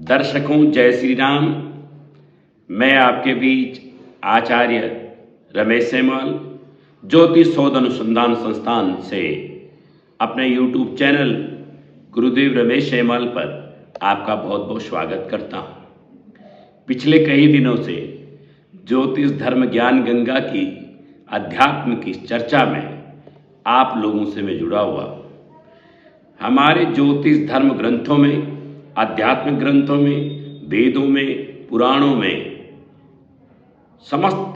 दर्शकों जय श्री राम। मैं आपके बीच आचार्य रमेश सेमवाल ज्योतिष शोध अनुसंधान संस्थान से अपने यूट्यूब चैनल गुरुदेव रमेश सेमवाल पर आपका बहुत बहुत स्वागत करता हूँ। पिछले कई दिनों से ज्योतिष धर्म ज्ञान गंगा की अध्यात्म की चर्चा में आप लोगों से मैं जुड़ा हुआ हूँ। हमारे ज्योतिष धर्म ग्रंथों में, आध्यात्मिक ग्रंथों में, वेदों में, पुराणों में समस्त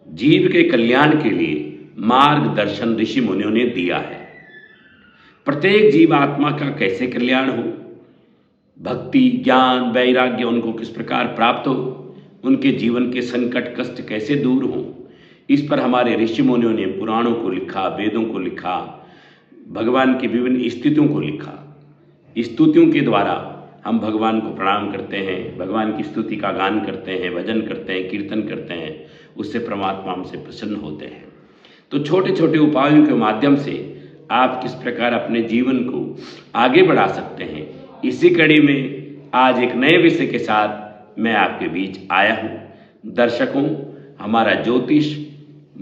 जीव के कल्याण के लिए मार्गदर्शन ऋषि मुनियों ने दिया है। प्रत्येक जीव आत्मा का कैसे कल्याण हो, भक्ति, ज्ञान, वैराग्य उनको किस प्रकार प्राप्त हो, उनके जीवन के संकट कष्ट कैसे दूर हो, इस पर हमारे ऋषि मुनियों ने पुराणों को लिखा, वेदों को लिखा, भगवान की विभिन्न स्तुतियों को लिखा। स्तुतियों के द्वारा हम भगवान को प्रणाम करते हैं, भगवान की स्तुति का गान करते हैं, भजन करते हैं, कीर्तन करते हैं, उससे परमात्मा हमसे प्रसन्न होते हैं। तो छोटे छोटे उपायों के माध्यम से आप किस प्रकार अपने जीवन को आगे बढ़ा सकते हैं, इसी कड़ी में आज एक नए विषय के साथ मैं आपके बीच आया हूँ। दर्शकों, हमारा ज्योतिष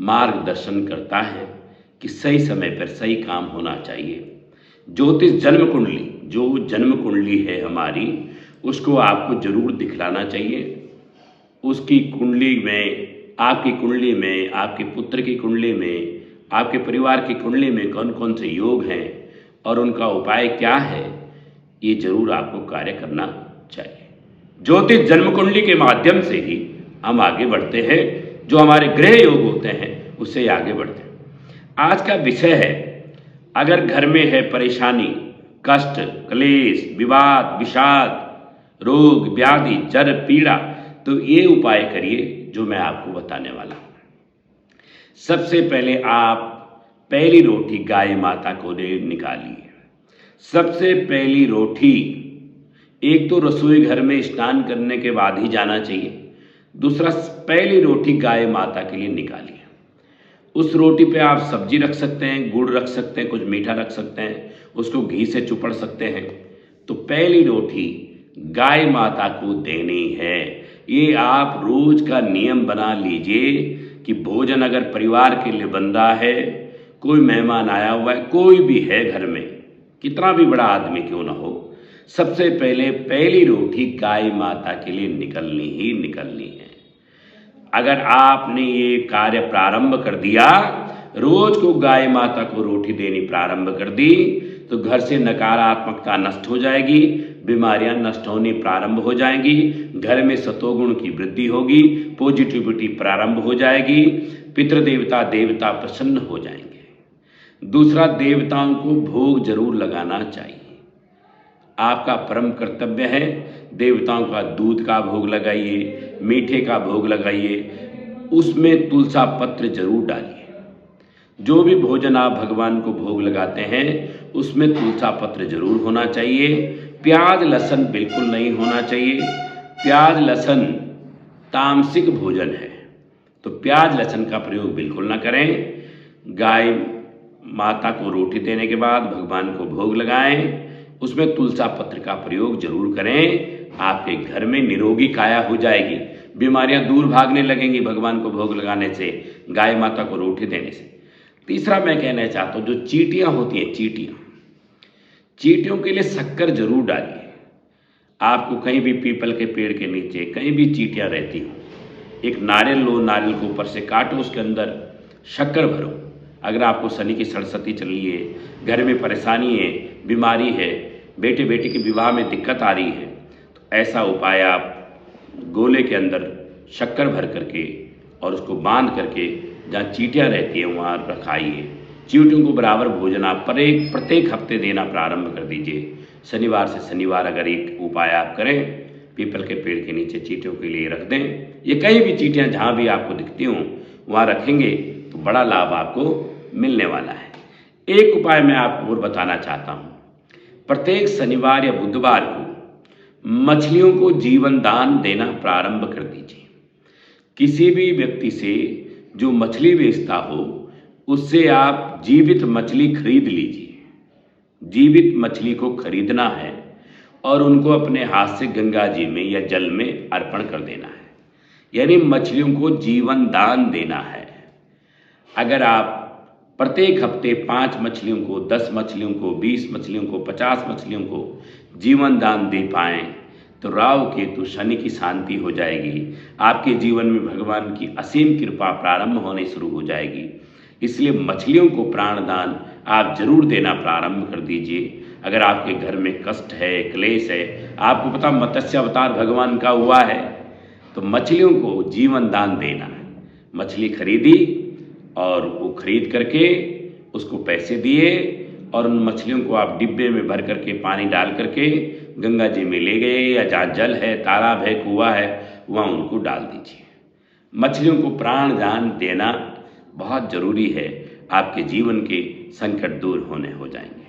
मार्गदर्शन करता है कि सही समय पर सही काम होना चाहिए। ज्योतिष जन्म कुंडली, जो जन्म कुंडली है हमारी, उसको आपको जरूर दिखलाना चाहिए। उसकी कुंडली में, आपकी कुंडली में, आपके पुत्र की कुंडली में, आपके परिवार की कुंडली में कौन कौन से योग हैं और उनका उपाय क्या है, ये जरूर आपको कार्य करना चाहिए। ज्योतिष जन्म कुंडली के माध्यम से ही हम आगे बढ़ते हैं। जो हमारे ग्रह योग होते हैं उससे आगे बढ़ते हैं। आज का विषय है, अगर घर में है परेशानी, कष्ट, क्लेश, विवाद, विषाद, रोग, व्याधि, जर, पीड़ा, तो ये उपाय करिए जो मैं आपको बताने वाला हूँ। सबसे पहले आप पहली रोटी गाय माता को निकालिए। सबसे पहली रोटी, एक तो रसोई घर में स्नान करने के बाद ही जाना चाहिए। दूसरा, पहली रोटी गाय माता के लिए निकालिए। उस रोटी पे आप सब्जी रख सकते हैं, गुड़ रख सकते हैं, कुछ मीठा रख सकते हैं, उसको घी से चुपड़ सकते हैं। तो पहली रोटी गाय माता को देनी है। ये आप रोज का नियम बना लीजिए कि भोजन अगर परिवार के लिए बन रहा है, कोई मेहमान आया हुआ है, कोई भी है घर में, कितना भी बड़ा आदमी क्यों ना हो, सबसे पहले पहली रोटी गाय माता के लिए निकलनी ही निकलनी है। अगर आपने ये कार्य प्रारंभ कर दिया, रोज को गाय माता को रोटी देनी प्रारंभ कर दी, तो घर से नकारात्मकता नष्ट हो जाएगी, बीमारियां नष्ट होनी प्रारंभ हो जाएंगी, घर में सतोगुण की वृद्धि होगी, पॉजिटिविटी प्रारंभ हो जाएगी, पितृदेवता देवता प्रसन्न हो जाएंगे। दूसरा, देवताओं को भोग जरूर लगाना चाहिए। आपका परम कर्तव्य है, देवताओं का दूध का भोग लगाइए, मीठे का भोग लगाइए, उसमें तुलसा पत्र जरूर डालिए। जो भी भोजन आप भगवान को भोग लगाते हैं उसमें तुलसा पत्र जरूर होना चाहिए। प्याज लहसुन बिल्कुल नहीं होना चाहिए। प्याज लहसुन तामसिक भोजन है, तो प्याज लहसुन का प्रयोग बिल्कुल ना करें। गाय माता को रोटी देने के बाद भगवान को भोग लगाएं, उसमें तुलसा पत्र का प्रयोग जरूर करें। आपके घर में निरोगी काया हो जाएगी, बीमारियां दूर भागने लगेंगी भगवान को भोग लगाने से, गाय माता को रोटी देने से। तीसरा मैं कहना चाहता हूँ, जो चींटियाँ होती हैं, चींटियों के लिए शक्कर जरूर डालिए। आपको कहीं भी पीपल के पेड़ के नीचे कहीं भी चींटियाँ रहती हो, एक नारियल लो, नारियल को ऊपर से काटो, उसके अंदर शक्कर भरो। अगर आपको शनि की सरस्वती चल रही है, घर में परेशानी है, बीमारी है, बेटे बेटी के विवाह में दिक्कत आ रही है, तो ऐसा उपाय आप गोले के अंदर शक्कर भर करके और उसको बांध करके जहाँ चींटियाँ रहती हैं वहाँ रखाइए। चींटियों को बराबर भोजन आप प्रत्येक हफ्ते देना प्रारंभ कर दीजिए। शनिवार से शनिवार अगर एक उपाय आप करें, पीपल के पेड़ के नीचे चींटियों के लिए रख दें। ये कहीं भी चींटियाँ जहाँ भी आपको दिखती हों वहाँ रखेंगे तो बड़ा लाभ आपको मिलने वाला है। एक उपाय मैं आपको और बताना चाहता हूँ। प्रत्येक शनिवार या बुधवार को मछलियों को जीवन दान देना प्रारंभ कर दीजिए। किसी भी व्यक्ति से जो मछली बेचता हो, उससे आप जीवित मछली खरीद लीजिए। जीवित मछली को खरीदना है, और उनको अपने हाथ से गंगा जी में या जल में अर्पण कर देना है, यानी मछलियों को जीवन दान देना है। अगर आप प्रत्येक हफ्ते 5 मछलियों को, 10 मछलियों को, 20 मछलियों को, 50 मछलियों को जीवन दान दे पाएँ तो राहु केतु शनि की शांति हो जाएगी, आपके जीवन में भगवान की असीम कृपा प्रारंभ होने शुरू हो जाएगी। इसलिए मछलियों को प्राणदान आप जरूर देना प्रारंभ कर दीजिए। अगर आपके घर में कष्ट है, क्लेश है, आपको पता मत्स्य अवतार भगवान का हुआ है, तो मछलियों को जीवन दान देना है। मछली खरीदी और वो खरीद करके उसको पैसे दिए और उन मछलियों को आप डिब्बे में भर करके पानी डाल करके गंगा जी में ले गए या जहाँ जल है, तालाब है, कुआं है, वहाँ उनको डाल दीजिए। मछलियों को प्राणदान देना बहुत जरूरी है, आपके जीवन के संकट दूर होने हो जाएंगे।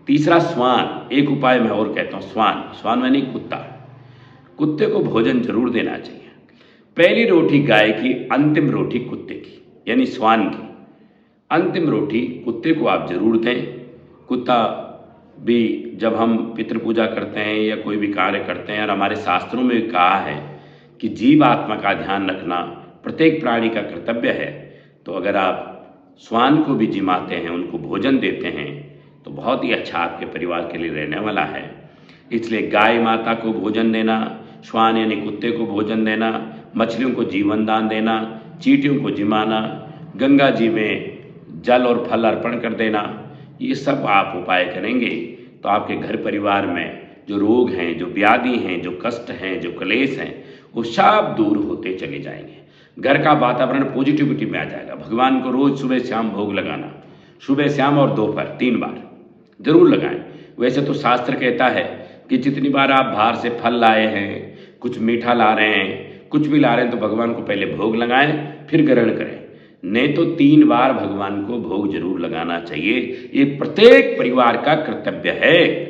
तीसरा स्वान, एक उपाय मैं और कहता हूँ, स्वान यानी कुत्ता। कुत्ते को भोजन जरूर देना चाहिए। पहली रोटी गाय की, अंतिम रोटी कुत्ते की, यानी स्वान की अंतिम रोटी कुत्ते को आप जरूर दें। कुत्ता भी जब हम पितृ पूजा करते हैं या कोई भी कार्य करते हैं, और हमारे शास्त्रों में कहा है कि जीव आत्मा का ध्यान रखना प्रत्येक प्राणी का कर्तव्य है, तो अगर आप स्वान को भी जिमाते हैं, उनको भोजन देते हैं, तो बहुत ही अच्छा आपके परिवार के लिए रहने वाला है। इसलिए गाय माता को भोजन देना, श्वान यानी कुत्ते को भोजन देना, मछलियों को जीवन दान देना, चींटियों को जिमाना, गंगा जी में जल और फल अर्पण कर देना, ये सब आप उपाय करेंगे तो आपके घर परिवार में जो रोग हैं, जो व्याधि हैं, जो कष्ट हैं, जो क्लेश हैं, वो सब दूर होते चले जाएंगे। घर का वातावरण पॉजिटिविटी में आ जाएगा। भगवान को रोज सुबह शाम भोग लगाना, सुबह शाम और दोपहर 3 बार जरूर लगाएं। वैसे तो शास्त्र कहता है कि जितनी बार आप बाहर से फल लाए हैं, कुछ मीठा ला रहे हैं, कुछ भी ला रहे हैं, तो भगवान को पहले भोग लगाएं फिर ग्रहण करें। नहीं तो 3 बार भगवान को भोग जरूर लगाना चाहिए। ये प्रत्येक परिवार का कर्तव्य है।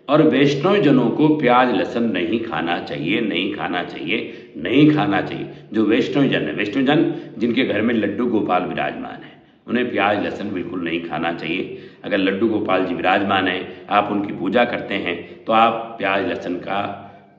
और वैष्णव जनों को प्याज लहसुन नहीं खाना चाहिए, नहीं खाना चाहिए, नहीं खाना चाहिए। जो वैष्णव जन है, वैष्णव जन जिनके घर में लड्डू गोपाल विराजमान है, उन्हें प्याज लहसुन बिल्कुल नहीं खाना चाहिए। अगर लड्डू गोपाल जी विराजमान हैं, आप उनकी पूजा करते हैं, तो आप प्याज लहसुन का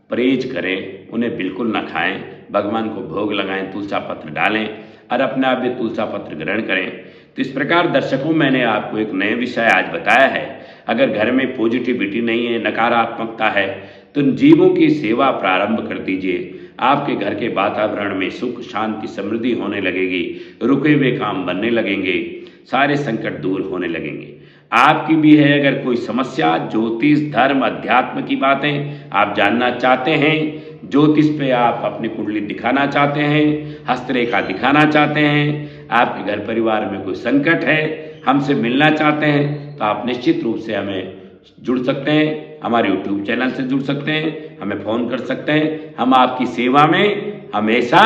परहेज करें, उन्हें बिल्कुल ना खाएं। भगवान को भोग लगाएं, तुलसा पत्र डालें और अपने आप भी तुलसा पत्र ग्रहण करें। तो इस प्रकार दर्शकों, मैंने आपको एक नए विषय आज बताया है। अगर घर में पॉजिटिविटी नहीं है, नकारात्मकता है, तो जीवों की सेवा प्रारंभ कर दीजिए। आपके घर के वातावरण में सुख, शांति, समृद्धि होने लगेगी, रुके हुए काम बनने लगेंगे, सारे संकट दूर होने लगेंगे। आपकी भी है अगर कोई समस्या, ज्योतिष, धर्म, अध्यात्म की बातें आप जानना चाहते हैं, ज्योतिष पे आप अपनी कुंडली दिखाना चाहते हैं, हस्तरेखा दिखाना चाहते हैं, आपके घर परिवार में कोई संकट है, हमसे मिलना चाहते हैं, तो आप निश्चित रूप से हमें जुड़ सकते हैं, हमारे YouTube चैनल से जुड़ सकते हैं, हमें फ़ोन कर सकते हैं। हम आपकी सेवा में हमेशा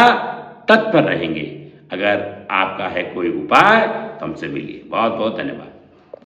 तत्पर रहेंगे। अगर आपका है कोई उपाय तो हमसे मिलिए। बहुत बहुत धन्यवाद।